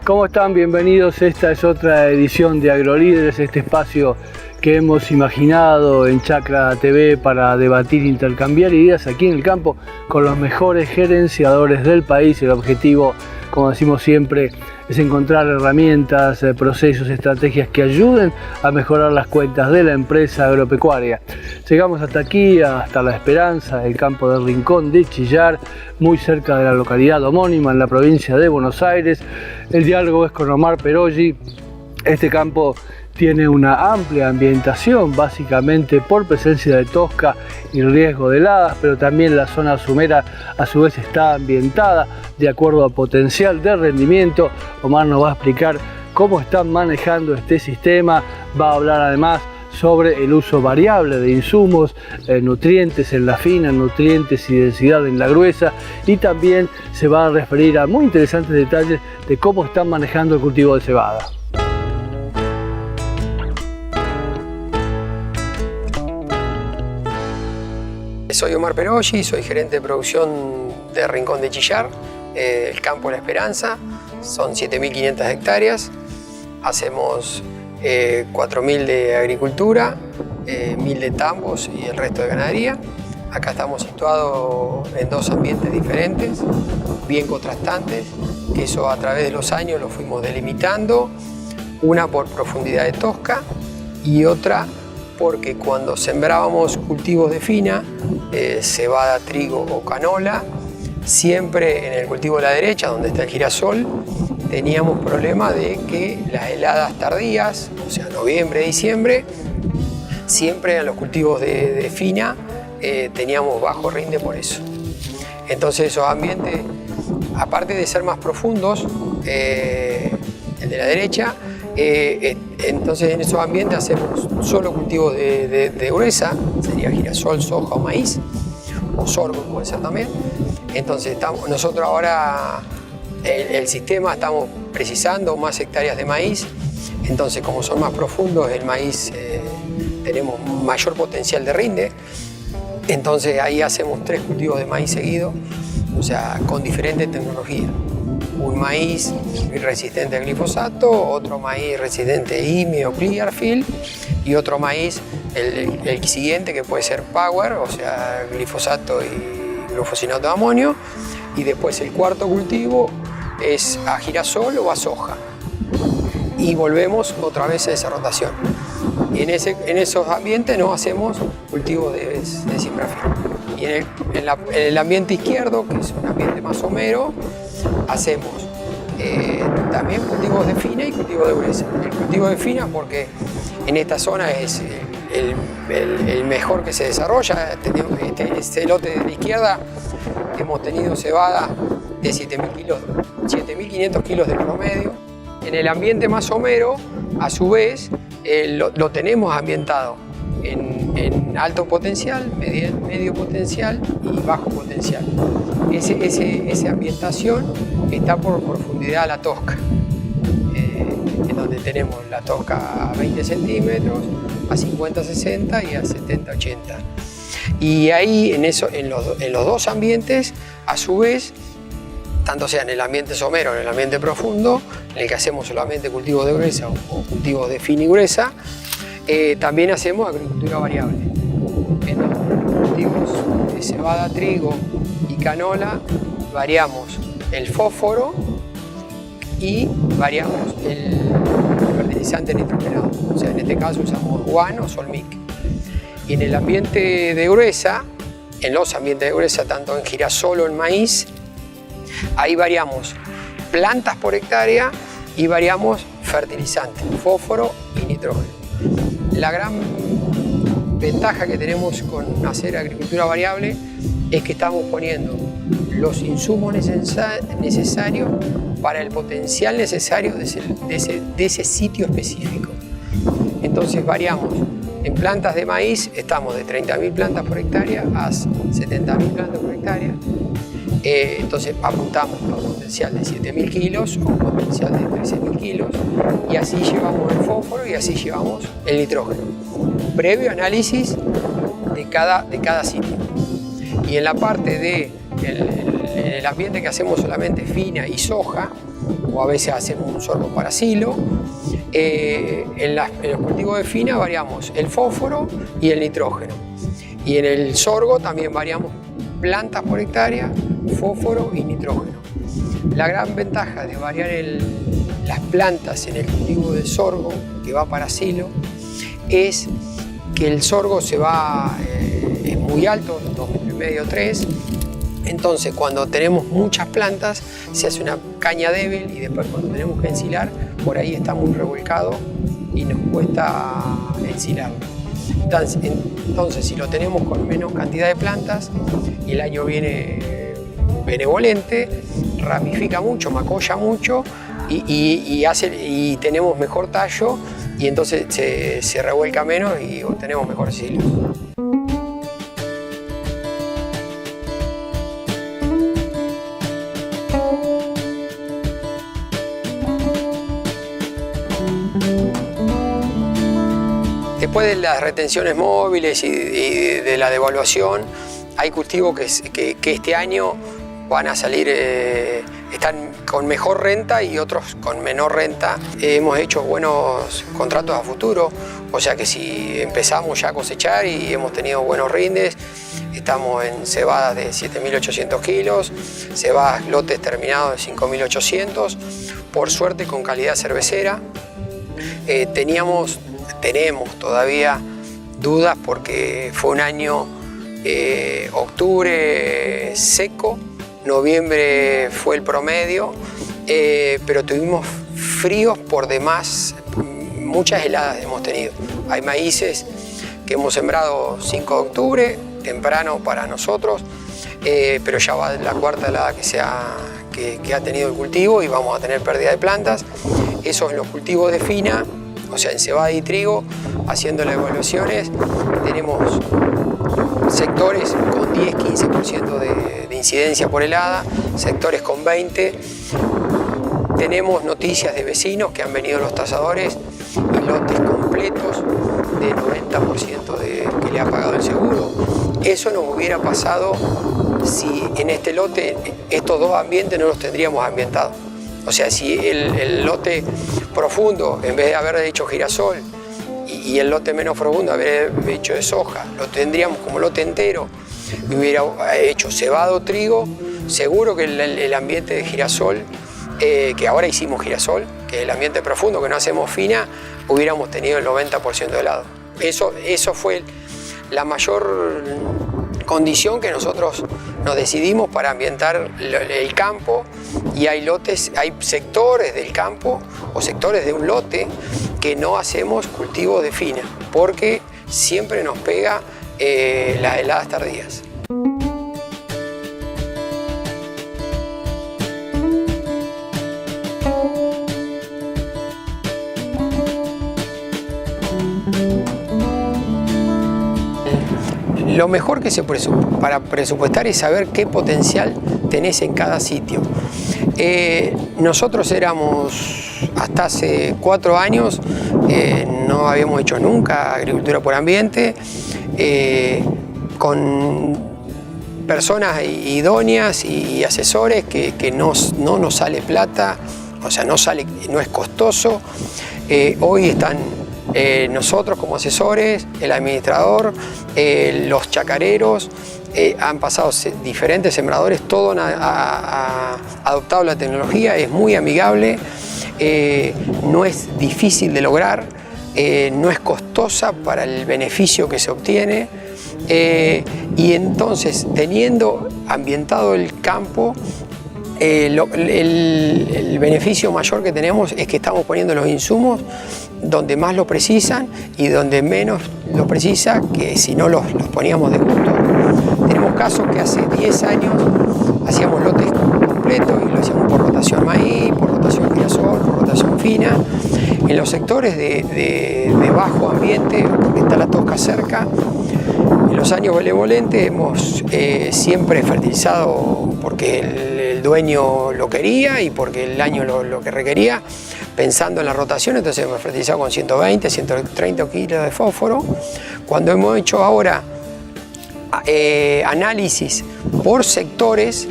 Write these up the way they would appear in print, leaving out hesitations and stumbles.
¿Cómo están? Bienvenidos. Esta es otra edición de AgroLíderes, este espacio que hemos imaginado en Chacra TV para debatir e intercambiar ideas aquí en el campo con los mejores gerenciadores del país. El objetivo, como decimos siempre, es encontrar herramientas, procesos, estrategias que ayuden a mejorar las cuentas de la empresa agropecuaria. Llegamos hasta aquí, hasta La Esperanza, el campo del Rincón de Chillar, muy cerca de la localidad homónima en la provincia de Buenos Aires. El diálogo es con Omar Peroggi. Este campo tiene una amplia ambientación, básicamente por presencia de tosca y riesgo de heladas, pero también la zona sumera a su vez está ambientada de acuerdo a potencial de rendimiento. Omar nos va a explicar cómo están manejando este sistema, va a hablar además sobre el uso variable de insumos, nutrientes en la fina, nutrientes y densidad en la gruesa, y también se va a referir a muy interesantes detalles de cómo están manejando el cultivo de cebada. Soy Omar Peroggi, soy gerente de producción de Rincón de Chillar, el campo La Esperanza. Son 7.500 hectáreas, hacemos 4.000 de agricultura, 1.000 de tambos y el resto de ganadería. Acá estamos situados en dos ambientes diferentes, bien contrastantes, que eso a través de los años lo fuimos delimitando, una por profundidad de tosca y otra porque cuando sembrábamos cultivos de fina, cebada, trigo o canola, siempre en el cultivo de la derecha, donde está el girasol, teníamos problema de que las heladas tardías, o sea, noviembre, diciembre, siempre en los cultivos de fina teníamos bajo rinde por eso. Entonces esos ambientes, aparte de ser más profundos, el de la derecha, entonces en esos ambientes hacemos solo cultivos de gruesa, sería girasol, soja o maíz, o sorgo puede ser también. Entonces nosotros ahora el sistema estamos precisando más hectáreas de maíz, entonces como son más profundos el maíz tenemos mayor potencial de rinde, entonces ahí hacemos 3 cultivos de maíz seguidos, o sea, con diferentes tecnologías. Un maíz resistente al glifosato, otro maíz resistente a IMI o Clearfield y otro maíz, el siguiente que puede ser Power, o sea, glifosato y glufosinato de amonio, y después el cuarto cultivo es a girasol o a soja. Y volvemos otra vez a esa rotación. Y en esos ambientes no hacemos cultivos de cimbrafil. Y en el ambiente izquierdo, que es un ambiente más somero, hacemos también cultivos de fina y cultivos de gruesa. El cultivo de fina porque en esta zona es el mejor que se desarrolla. Este lote de la izquierda hemos tenido cebada de 7.500 kilos de promedio. En el ambiente más somero, a su vez, lo tenemos ambientado en alto potencial, medio potencial y bajo potencial. Esa ambientación está por profundidad a la tosca, en donde tenemos la tosca a 20 centímetros, a 50, 60 y a 70, 80. Y ahí, en los dos ambientes, a su vez, tanto sea en el ambiente somero o en el ambiente profundo, en el que hacemos solamente cultivos de gruesa o cultivos de fina y gruesa, también hacemos agricultura variable. En los cultivos de cebada, trigo y canola variamos el fósforo y variamos el fertilizante nitrogenado. O sea, en este caso usamos guano o solmic. Y en el ambiente de gruesa, en los ambientes de gruesa, tanto en girasol o en maíz, ahí variamos plantas por hectárea y variamos fertilizantes, fósforo y nitrógeno. La gran ventaja que tenemos con hacer agricultura variable es que estamos poniendo los insumos necesarios para el potencial necesario de ese sitio específico. Entonces variamos. En plantas de maíz estamos de 30.000 plantas por hectárea a 70.000 plantas por hectárea. Entonces apuntamos a un potencial de 7.000 kilos o un potencial de 13.000 kilos y así llevamos el fósforo y así llevamos el nitrógeno. Previo análisis de cada sitio. Y en la parte del ambiente que hacemos solamente fina y soja, o a veces hacemos un sorgo para silo. En los cultivos de fina variamos el fósforo y el nitrógeno. Y en el sorgo también variamos plantas por hectárea, fósforo y nitrógeno. La gran ventaja de variar las plantas en el cultivo de sorgo, que va para silo, es que el sorgo es muy alto, 2,5 metros, 3. Entonces, cuando tenemos muchas plantas, se hace una caña débil y después cuando tenemos que ensilar, por ahí está muy revolcado y nos cuesta ensilarlo. Entonces, si lo tenemos con menos cantidad de plantas y el año viene benevolente, ramifica mucho, macolla mucho y tenemos mejor tallo y entonces se revuelca menos y obtenemos mejor silo. Después de las retenciones móviles y de la devaluación, hay cultivos que este año van a salir, están con mejor renta y otros con menor renta. Hemos hecho buenos contratos a futuro, o sea que si empezamos ya a cosechar y hemos tenido buenos rindes, estamos en cebadas de 7.800 kilos, cebadas lotes terminados de 5.800, por suerte con calidad cervecera. Tenemos todavía dudas porque fue un año, octubre seco, noviembre fue el promedio, pero tuvimos fríos por demás, muchas heladas hemos tenido. Hay maíces que hemos sembrado 5 de octubre, temprano para nosotros, pero ya va la cuarta helada que ha tenido el cultivo y vamos a tener pérdida de plantas. Eso en los cultivos de fina, o sea, en cebada y trigo, haciendo las evaluaciones, tenemos sectores con 10-15% de incidencia por helada, sectores con 20%. Tenemos noticias de vecinos que han venido los tasadores y lotes completos de 90% que le ha pagado el seguro. Eso nos hubiera pasado si en este lote estos dos ambientes no los tendríamos ambientados. O sea, si el lote profundo, en vez de haber hecho girasol, y el lote menos profundo haber hecho de soja, lo tendríamos como lote entero, y hubiera hecho cebado, trigo, seguro que el ambiente de girasol, que ahora hicimos girasol, que es el ambiente profundo, que no hacemos fina, hubiéramos tenido el 90% de helado. Eso fue la mayor condición que nosotros nos decidimos para ambientar el campo, y hay sectores del campo o sectores de un lote que no hacemos cultivos de fina porque siempre nos pega las heladas tardías. Lo mejor que para presupuestar es saber qué potencial tenés en cada sitio. Nosotros éramos, hasta hace 4 años, no habíamos hecho nunca agricultura por ambiente, con personas idóneas y asesores que no nos sale plata, o sea, no es costoso. Hoy están nosotros como asesores, el administrador, los chacareros, han pasado diferentes sembradores, todos han adoptado la tecnología, es muy amigable, no es difícil de lograr, no es costosa para el beneficio que se obtiene, y entonces, teniendo ambientado el campo, el beneficio mayor que tenemos es que estamos poniendo los insumos donde más lo precisan y donde menos lo precisa, que si no los poníamos de gusto. Tenemos casos que hace 10 años hacíamos lotes completos y lo hacíamos por rotación maíz, por rotación girasol, por rotación fina. En los sectores de bajo ambiente, porque está la tosca cerca, en los años benevolentes hemos siempre fertilizado porque el dueño lo quería y porque el año lo que requería, pensando en la rotación. Entonces hemos fertilizado con 120, 130 kilos de fósforo. Cuando hemos hecho ahora análisis por sectores,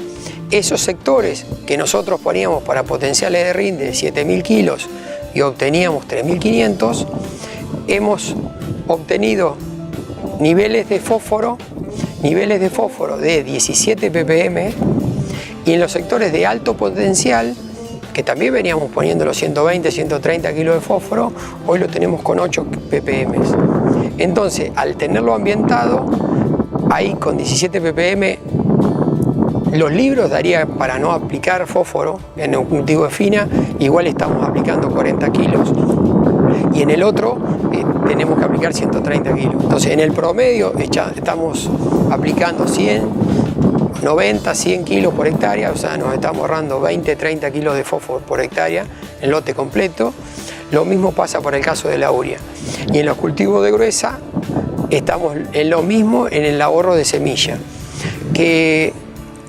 Esos sectores que nosotros poníamos para potenciales de rinde de 7.000 kilos y obteníamos 3.500, hemos obtenido niveles de fósforo de 17 ppm, y en los sectores de alto potencial, que también veníamos poniendo los 120, 130 kilos de fósforo, hoy lo tenemos con 8 ppm. Entonces, al tenerlo ambientado, ahí con 17 ppm, los libros daría para no aplicar fósforo en un cultivo de fina, igual estamos aplicando 40 kilos. Y en el otro tenemos que aplicar 130 kilos. Entonces, en el promedio estamos aplicando 90, 100 kilos por hectárea, o sea, nos estamos ahorrando 20, 30 kilos de fósforo por hectárea en lote completo. Lo mismo pasa por el caso de la urea. Y en los cultivos de gruesa estamos en lo mismo en el ahorro de semilla, que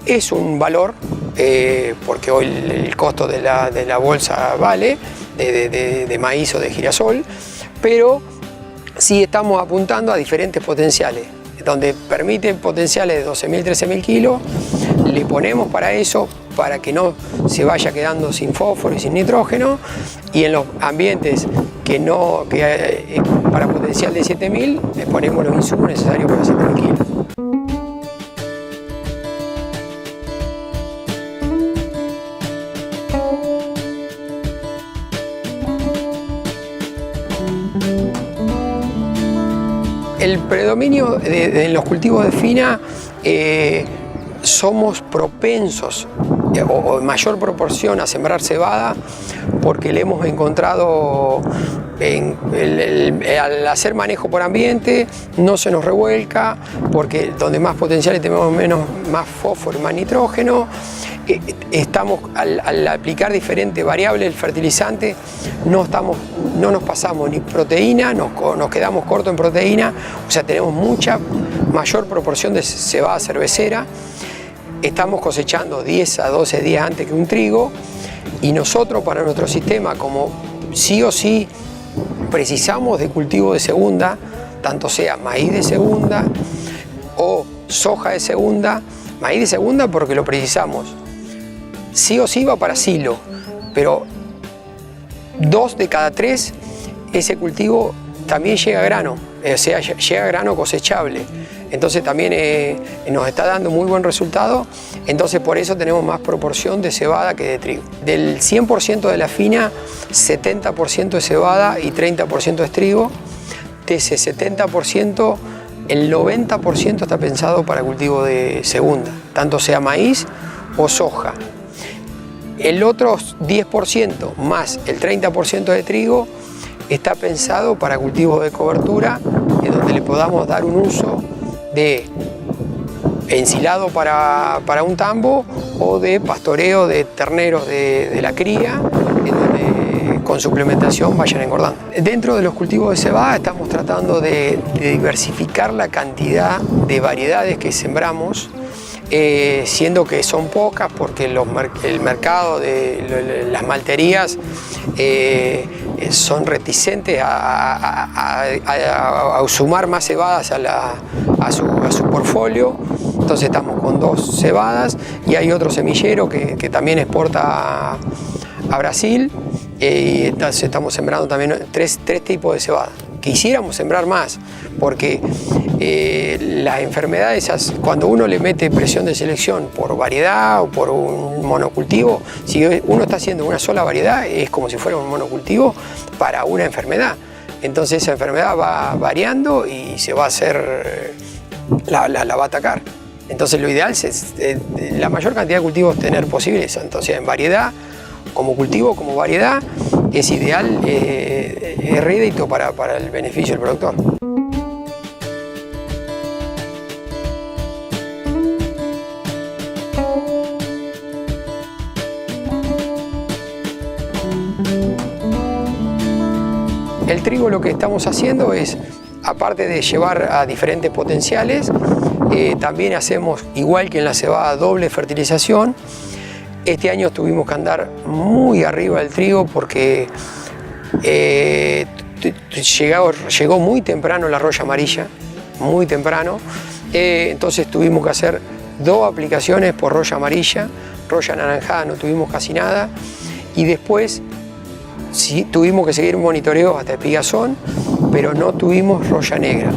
es un valor, porque hoy el costo de la bolsa vale, de maíz o de girasol, pero sí estamos apuntando a diferentes potenciales, donde permiten potenciales de 12.000, 13.000 kilos, le ponemos para eso, para que no se vaya quedando sin fósforo y sin nitrógeno, y en los ambientes para potencial de 7.000 le ponemos los insumos necesarios para 7.000 kilos. El predominio en los cultivos de fina, somos propensos o en mayor proporción a sembrar cebada, porque le hemos encontrado al hacer manejo por ambiente no se nos revuelca, porque donde más potenciales tenemos más fósforo y más nitrógeno. Al aplicar diferentes variables del fertilizante no nos pasamos ni proteína, nos quedamos cortos en proteína, o sea, tenemos mucha mayor proporción de cebada cervecera. Estamos cosechando 10 a 12 días antes que un trigo, y nosotros, para nuestro sistema, como sí o sí precisamos de cultivo de segunda, tanto sea maíz de segunda o soja de segunda, maíz de segunda porque lo precisamos, sí o sí va para silo, pero 2 de cada 3 ese cultivo también llega a grano, o sea, llega a grano cosechable. Entonces también nos está dando muy buen resultado, entonces por eso tenemos más proporción de cebada que de trigo. Del 100% de la fina, 70% es cebada y 30% es trigo. De ese 70%, el 90% está pensado para cultivo de segunda, tanto sea maíz o soja. El otro 10% más el 30% de trigo está pensado para cultivos de cobertura, en donde le podamos dar un uso de ensilado para un tambo o de pastoreo de terneros de la cría, en donde con suplementación vayan engordando. Dentro de los cultivos de cebada estamos tratando de diversificar la cantidad de variedades que sembramos, siendo que son pocas porque el mercado de las malterías son reticentes a sumar más cebadas a su portfolio. Entonces estamos con 2 cebadas y hay otro semillero que también exporta a Brasil, y entonces estamos sembrando también 3 tipos de cebada. Quisiéramos sembrar más, porque las enfermedades, cuando uno le mete presión de selección por variedad o por un monocultivo, si uno está haciendo una sola variedad, es como si fuera un monocultivo para una enfermedad. Entonces esa enfermedad va variando y se va a hacer, la va a atacar. Entonces lo ideal es la mayor cantidad de cultivos tener posibles, entonces en variedad, como cultivo, como variedad, es ideal, es rédito para el beneficio del productor. El trigo, lo que estamos haciendo es, aparte de llevar a diferentes potenciales, también hacemos, igual que en la cebada, doble fertilización. Este año tuvimos que andar muy arriba del trigo porque llegó muy temprano la roya amarilla, muy temprano. Entonces tuvimos que hacer 2 aplicaciones por roya amarilla, roya anaranjada no tuvimos casi nada, y después sí tuvimos que seguir monitoreos hasta espigazón, pero no tuvimos roya negra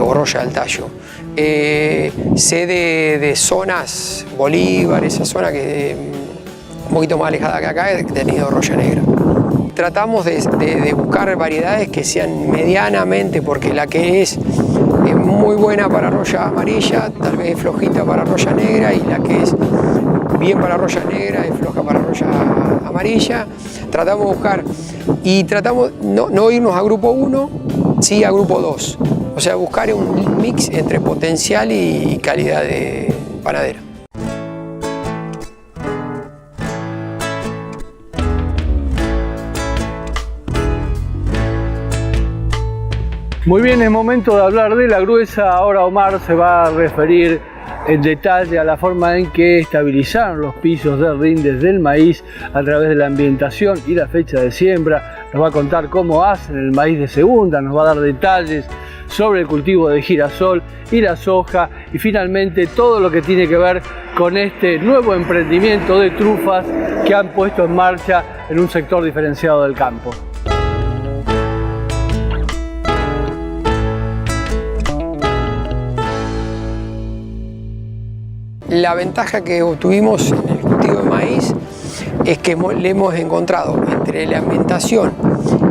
o roya del tallo. Sé de zonas, Bolívar, esa zona que un poquito más alejada que acá, he tenido roya negra. Tratamos de buscar variedades que sean medianamente, porque la que es muy buena para roya amarilla, tal vez es flojita para roya negra, y la que es bien para roya negra es floja para roya amarilla. Tratamos de buscar, y tratamos no irnos a grupo 1, sí a grupo 2. O sea, buscar un mix entre potencial y calidad de panadera. Muy bien, es momento de hablar de la gruesa. Ahora Omar se va a referir en detalle a la forma en que estabilizaron los pisos de rindes del maíz a través de la ambientación y la fecha de siembra. Nos va a contar cómo hacen el maíz de segunda, nos va a dar detalles sobre el cultivo de girasol y la soja, y finalmente todo lo que tiene que ver con este nuevo emprendimiento de trufas que han puesto en marcha en un sector diferenciado del campo. La ventaja que obtuvimos en el cultivo de maíz es que le hemos encontrado entre la ambientación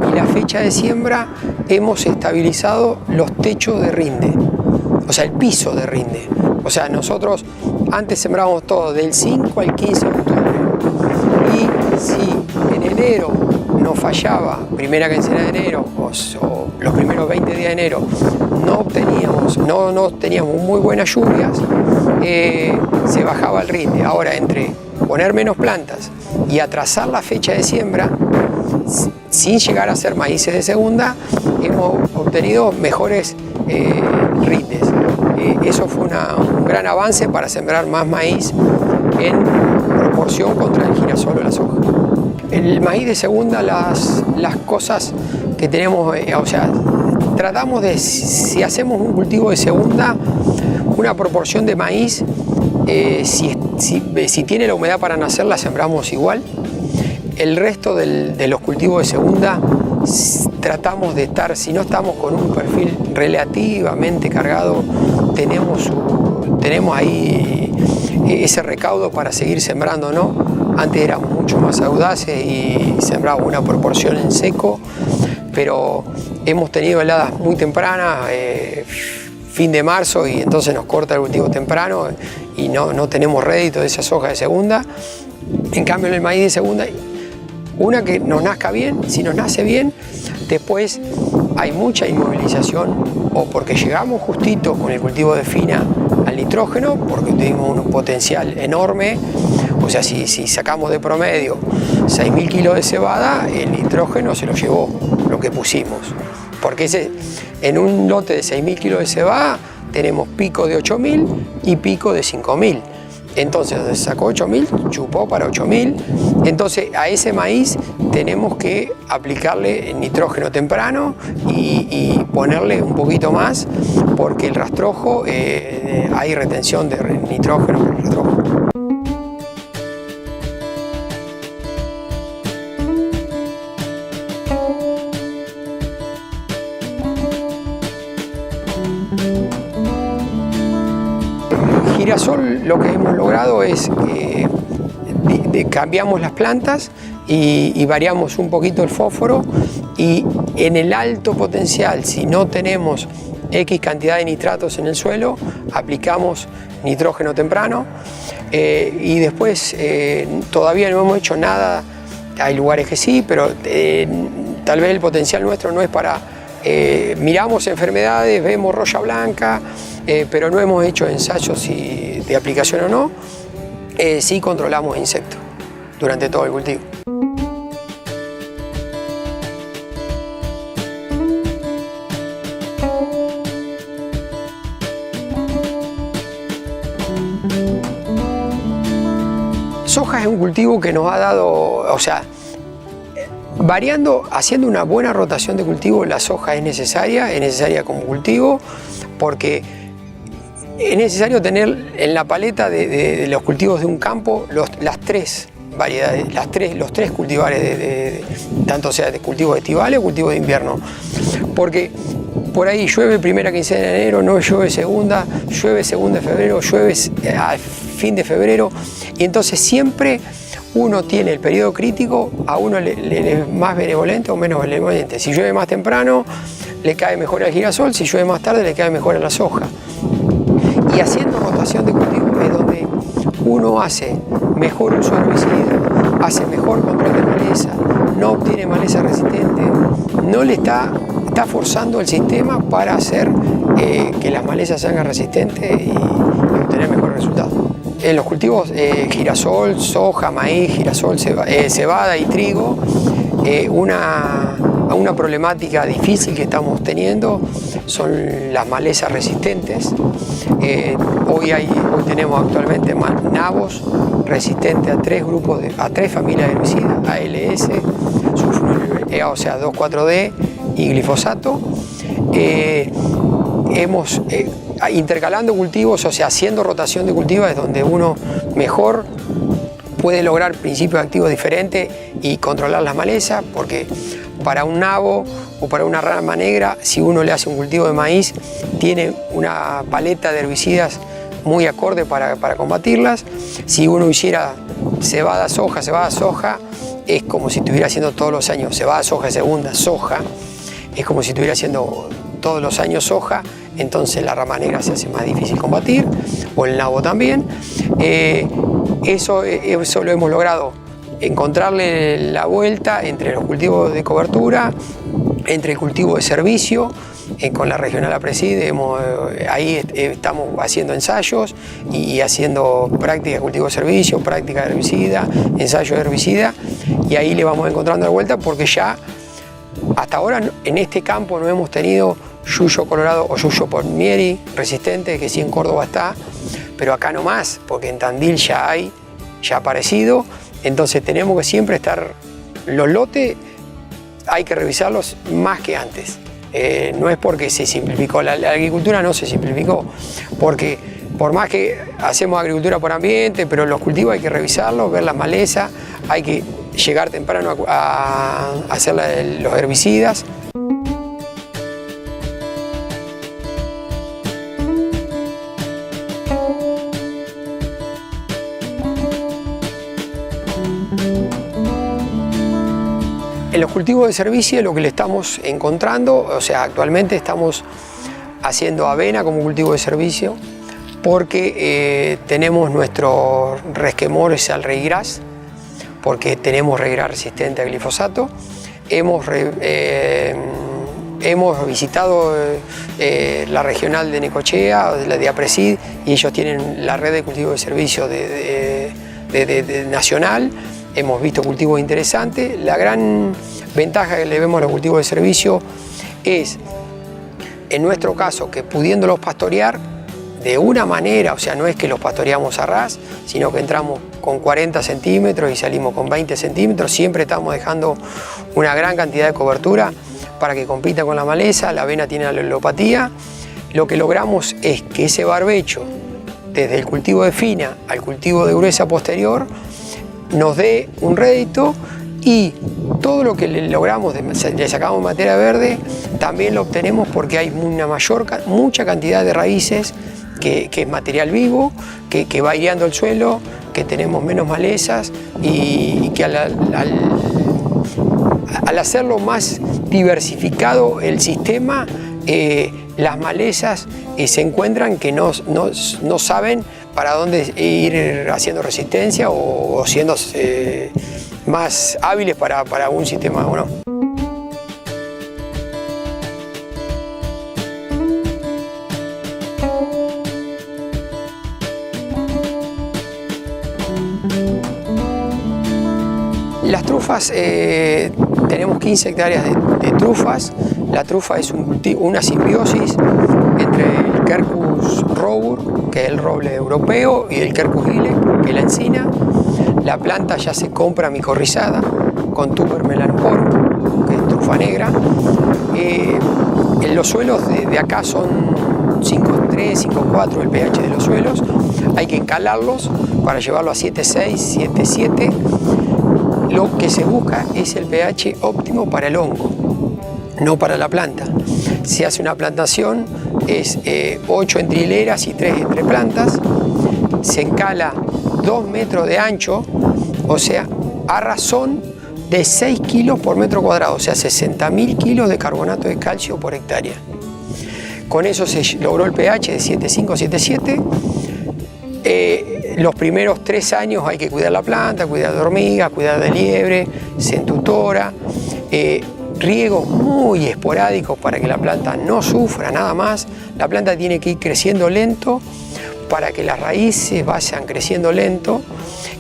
y la fecha de siembra, hemos estabilizado los techos de rinde, o sea, el piso de rinde. O sea, nosotros antes sembrábamos todo del 5 al 15 de octubre, y si en enero nos fallaba, primera quincena de enero o los primeros 20 días de enero, no teníamos muy buenas lluvias, se bajaba el rinde. Ahora, entre poner menos plantas y atrasar la fecha de siembra, sin llegar a ser maíces de segunda, hemos obtenido mejores rindes. Eso fue un gran avance para sembrar más maíz en proporción contra el girasol o la soja. El maíz de segunda, las cosas que tenemos, o sea, tratamos de, si hacemos un cultivo de segunda, una proporción de maíz, si tiene la humedad para nacer, la sembramos igual. El resto de los cultivos de segunda tratamos de estar, si no estamos con un perfil relativamente cargado, tenemos ahí ese recaudo para seguir sembrando, ¿no? Antes éramos mucho más audaces y sembramos una proporción en seco, pero hemos tenido heladas muy tempranas, fin de marzo, y entonces nos corta el cultivo temprano y no tenemos rédito de esa soja de segunda. En cambio, en el maíz de segunda, una que nos nazca bien, si nos nace bien, después hay mucha inmovilización, o porque llegamos justito con el cultivo de fina al nitrógeno, porque tuvimos un potencial enorme. O sea, si sacamos de promedio 6.000 kilos de cebada, el nitrógeno se lo llevó lo que pusimos. Porque en un lote de 6.000 kilos de cebada tenemos pico de 8.000 y pico de 5.000. Entonces, donde sacó 8.000, chupó para 8.000. Entonces, a ese maíz tenemos que aplicarle nitrógeno temprano y ponerle un poquito más, porque el rastrojo, hay retención de nitrógeno en el rastrojo. Girasol, lo que hemos logrado es que cambiamos las plantas y variamos un poquito el fósforo, y en el alto potencial, si no tenemos X cantidad de nitratos en el suelo, aplicamos nitrógeno temprano, y después todavía no hemos hecho nada. Hay lugares que sí, pero tal vez el potencial nuestro no es para... miramos enfermedades, vemos roya blanca, pero no hemos hecho ensayos de aplicación o no. Sí controlamos insectos durante todo el cultivo. Soja es un cultivo que nos ha dado, o sea, variando, haciendo una buena rotación de cultivo, la soja es necesaria como cultivo, porque es necesario tener en la paleta de los cultivos de un campo las tres variedades, los tres cultivares, tanto sea de cultivos estivales o cultivos de invierno. Porque por ahí llueve primera quincena de enero, no llueve segunda de febrero, llueve a fin de febrero, y entonces siempre uno tiene el periodo crítico, a uno le es más benevolente o menos benevolente. Si llueve más temprano, le cae mejor al girasol, si llueve más tarde, le cae mejor a la soja. Y haciendo rotación de cultivo es donde uno hace mejor uso de herbicida, hace mejor control de maleza, no obtiene maleza resistente, no le está forzando el sistema para hacer que las malezas sean resistentes y obtener mejores resultados. En los cultivos girasol, soja, maíz, girasol, cebada y trigo, una problemática difícil que estamos teniendo son las malezas resistentes. Hoy tenemos actualmente nabos resistentes a tres familias de herbicidas, ALS, o sea 2,4-D y glifosato. Intercalando cultivos, o sea, haciendo rotación de cultivos, es donde uno mejor puede lograr principios activos diferentes y controlar las malezas, porque para un nabo o para una rama negra, si uno le hace un cultivo de maíz, tiene una paleta de herbicidas muy acorde para combatirlas. Si uno hiciera cebada, soja, es como si estuviera haciendo todos los años cebada, soja, segunda, soja, es como si estuviera haciendo todos los años soja, entonces la rama negra se hace más difícil combatir, o el nabo también. Eso lo hemos logrado, encontrarle la vuelta entre los cultivos de cobertura, entre el cultivo de servicio. Con la regional APRESID ahí estamos haciendo ensayos y haciendo práctica de cultivo de servicio, práctica de herbicida, ensayo de herbicida, y ahí le vamos encontrando la vuelta, porque ya hasta ahora en este campo no hemos tenido yuyo colorado o yuyo palmieri resistente, que sí en Córdoba está, pero acá no más, porque en Tandil ya ha aparecido. Entonces tenemos que siempre estar, los lotes hay que revisarlos más que antes. No es porque se simplificó, la agricultura no se simplificó, porque por más que hacemos agricultura por ambiente, pero los cultivos hay que revisarlos, ver las malezas, hay que llegar temprano a hacer los herbicidas. En los cultivos de servicio lo que le estamos encontrando, o sea, actualmente estamos haciendo avena como cultivo de servicio, porque tenemos nuestros resquemores al ryegrass, porque tenemos ryegrass resistente a glifosato. Hemos visitado la regional de Necochea, la de APRESID, y ellos tienen la red de cultivo de servicio nacional. Hemos visto cultivos interesantes. La gran ventaja que le vemos a los cultivos de servicio es, en nuestro caso, que pudiéndolos pastorear de una manera, o sea, no es que los pastoreamos a ras, sino que entramos con 40 centímetros y salimos con 20 centímetros, siempre estamos dejando una gran cantidad de cobertura para que compita con la maleza. La avena tiene alelopatía. Lo que logramos es que ese barbecho, desde el cultivo de fina al cultivo de gruesa posterior, nos dé un rédito, y todo lo que le logramos, le sacamos materia verde, también lo obtenemos porque hay mucha cantidad de raíces que es material vivo, que va aireando el suelo, que tenemos menos malezas, y que al hacerlo más diversificado el sistema, las malezas se encuentran que no saben para dónde ir haciendo resistencia o siendo más hábiles para un sistema o no. Las trufas, tenemos 15 hectáreas de trufas. La trufa es una simbiosis entre el Quercus robur, que es el roble europeo, y el Quercus ilex, que es la encina. La planta ya se compra micorrizada con tuber melanosporum, que es trufa negra. Los suelos de acá son 5.3, 5.4 el pH de los suelos. Hay que calarlos para llevarlo a 7.6, 7.7. Lo que se busca es el pH óptimo para el hongo, no para la planta. Se hace una plantación, es 8 entre hileras y 3 entre plantas. Se encala 2 metros de ancho, o sea, a razón de 6 kilos por metro cuadrado, o sea, 60.000 kilos de carbonato de calcio por hectárea. Con eso se logró el pH de 7.5, 7.7. Los primeros 3 años hay que cuidar la planta, cuidar de hormigas, cuidar de liebre, centutora, riegos muy esporádicos para que la planta no sufra nada más. La planta tiene que ir creciendo lento para que las raíces vayan creciendo lento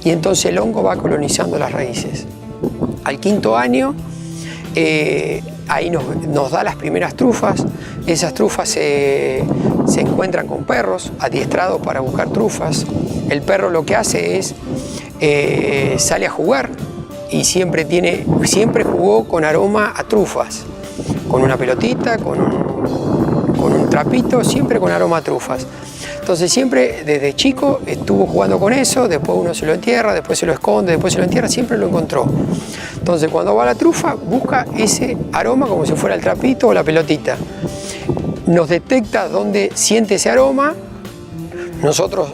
y entonces el hongo va colonizando las raíces. Al 5.º año, ahí nos da las primeras trufas. Esas trufas se encuentran con perros adiestrados para buscar trufas. El perro lo que hace es sale a jugar y siempre jugó con aroma a trufas, con una pelotita, con un trapito, siempre con aroma a trufas. Entonces siempre desde chico estuvo jugando con eso, después uno se lo entierra, después se lo esconde, después se lo entierra, siempre lo encontró. Entonces cuando va a la trufa busca ese aroma como si fuera el trapito o la pelotita. Nos detecta dónde siente ese aroma, nosotros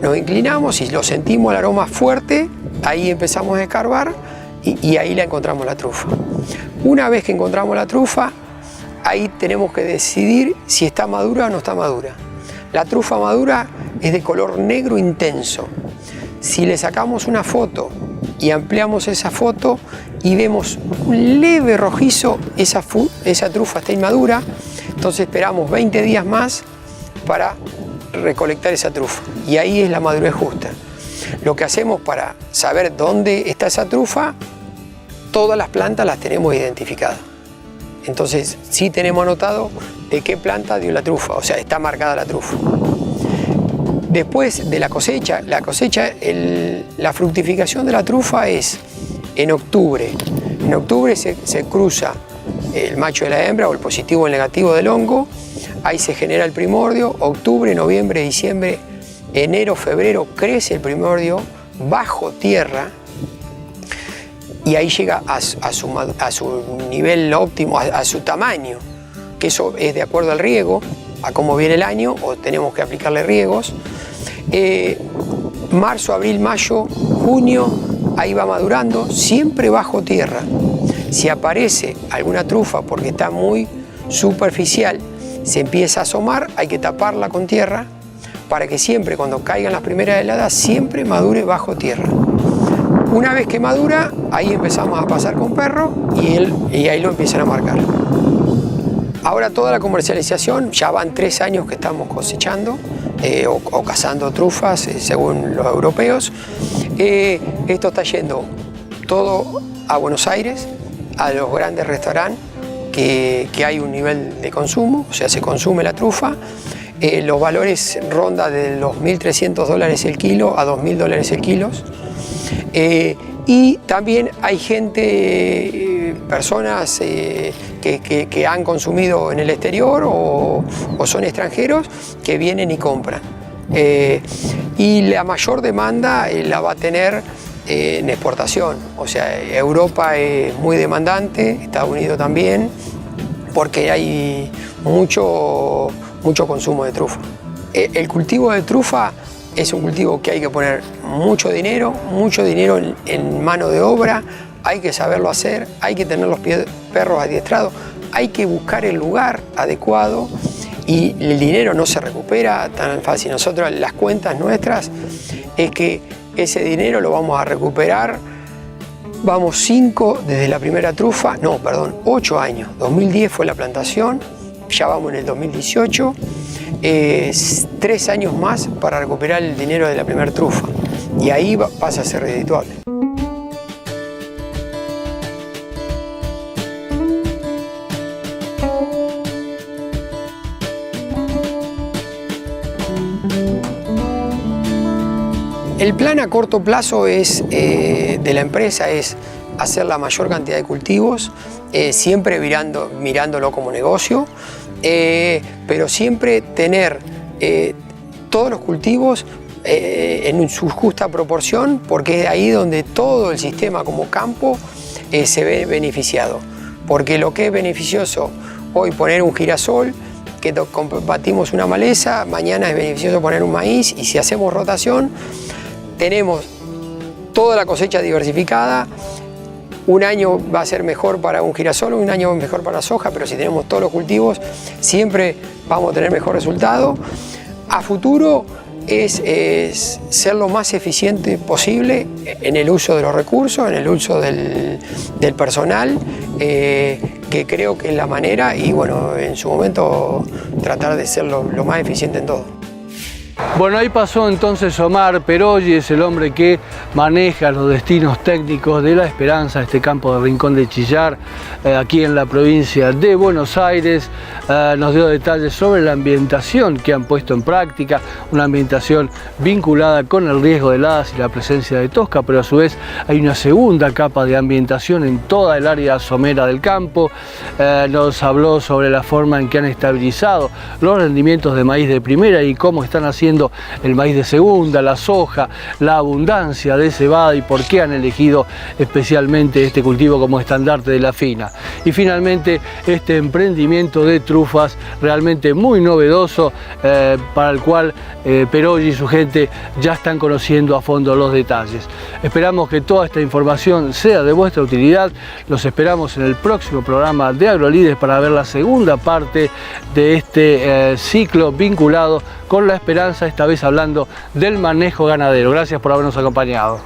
nos inclinamos y lo sentimos el aroma fuerte, ahí empezamos a escarbar y ahí la encontramos la trufa. Una vez que encontramos la trufa, ahí tenemos que decidir si está madura o no está madura. La trufa madura es de color negro intenso. Si le sacamos una foto y ampliamos esa foto y vemos un leve rojizo, esa trufa está inmadura, entonces esperamos 20 días más para recolectar esa trufa. Y ahí es la madurez justa. Lo que hacemos para saber dónde está esa trufa, todas las plantas las tenemos identificadas. Entonces sí tenemos anotado de qué planta dio la trufa, o sea, está marcada la trufa. Después de la cosecha, la fructificación de la trufa es en octubre. En octubre se cruza el macho de la hembra o el positivo o el negativo del hongo, ahí se genera el primordio, octubre, noviembre, diciembre, enero, febrero crece el primordio bajo tierra y ahí llega a su nivel óptimo, a su tamaño, que eso es de acuerdo al riego, a cómo viene el año o tenemos que aplicarle riegos. Marzo, abril, mayo, junio, ahí va madurando, siempre bajo tierra. Si aparece alguna trufa porque está muy superficial, se empieza a asomar, hay que taparla con tierra para que siempre cuando caigan las primeras heladas, siempre madure bajo tierra. Una vez que madura, ahí empezamos a pasar con perro y ahí lo empiezan a marcar. Ahora toda la comercialización, ya van 3 años que estamos cosechando o cazando trufas según los europeos. Esto está yendo todo a Buenos Aires, a los grandes restaurantes que hay un nivel de consumo, o sea, se consume la trufa. Los valores rondan de los $1.300 el kilo a $2.000 el kilo. Y también hay gente, personas que han consumido en el exterior o son extranjeros que vienen y compran. Y la mayor demanda la va a tener en exportación, o sea, Europa es muy demandante, Estados Unidos también, porque hay mucho consumo de trufa. El cultivo de trufa es un cultivo que hay que poner mucho dinero en mano de obra, hay que saberlo hacer, hay que tener los perros adiestrados, hay que buscar el lugar adecuado y el dinero no se recupera tan fácil. Nosotros, las cuentas nuestras, es que ese dinero lo vamos a recuperar, vamos 5 desde la primera trufa, 8 años. 2010 fue la plantación, ya vamos en el 2018, 3 años más para recuperar el dinero de la primera trufa y ahí pasa a ser redituable. El plan a corto plazo de la empresa es hacer la mayor cantidad de cultivos, siempre mirándolo como negocio, pero siempre tener todos los cultivos en su justa proporción, porque es ahí donde todo el sistema como campo se ve beneficiado. Porque lo que es beneficioso hoy poner un girasol, que combatimos una maleza, mañana es beneficioso poner un maíz, y si hacemos rotación tenemos toda la cosecha diversificada. Un año va a ser mejor para un girasol, un año mejor para soja, pero si tenemos todos los cultivos siempre vamos a tener mejor resultado. A futuro es ser lo más eficiente posible en el uso de los recursos, en el uso del personal, que creo que es la manera, y bueno, en su momento tratar de ser lo más eficiente en todo. Bueno, ahí pasó entonces Omar Perolli, es el hombre que maneja los destinos técnicos de La Esperanza, este campo de Rincón de Chillar, aquí en la provincia de Buenos Aires. Nos dio detalles sobre la ambientación que han puesto en práctica, una ambientación vinculada con el riesgo de heladas y la presencia de tosca, pero a su vez hay una segunda capa de ambientación en toda el área somera del campo. Nos habló sobre la forma en que han estabilizado los rendimientos de maíz de primera y cómo están haciendo el maíz de segunda, la soja, la abundancia de cebada y por qué han elegido especialmente este cultivo como estandarte de la fina. Y finalmente este emprendimiento de trufas realmente muy novedoso, para el cual Perolli y su gente ya están conociendo a fondo los detalles. Esperamos que toda esta información sea de vuestra utilidad. Los esperamos en el próximo programa de AgroLíderes para ver la segunda parte de este ciclo vinculado con La Esperanza, esta vez hablando del manejo ganadero. Gracias por habernos acompañado.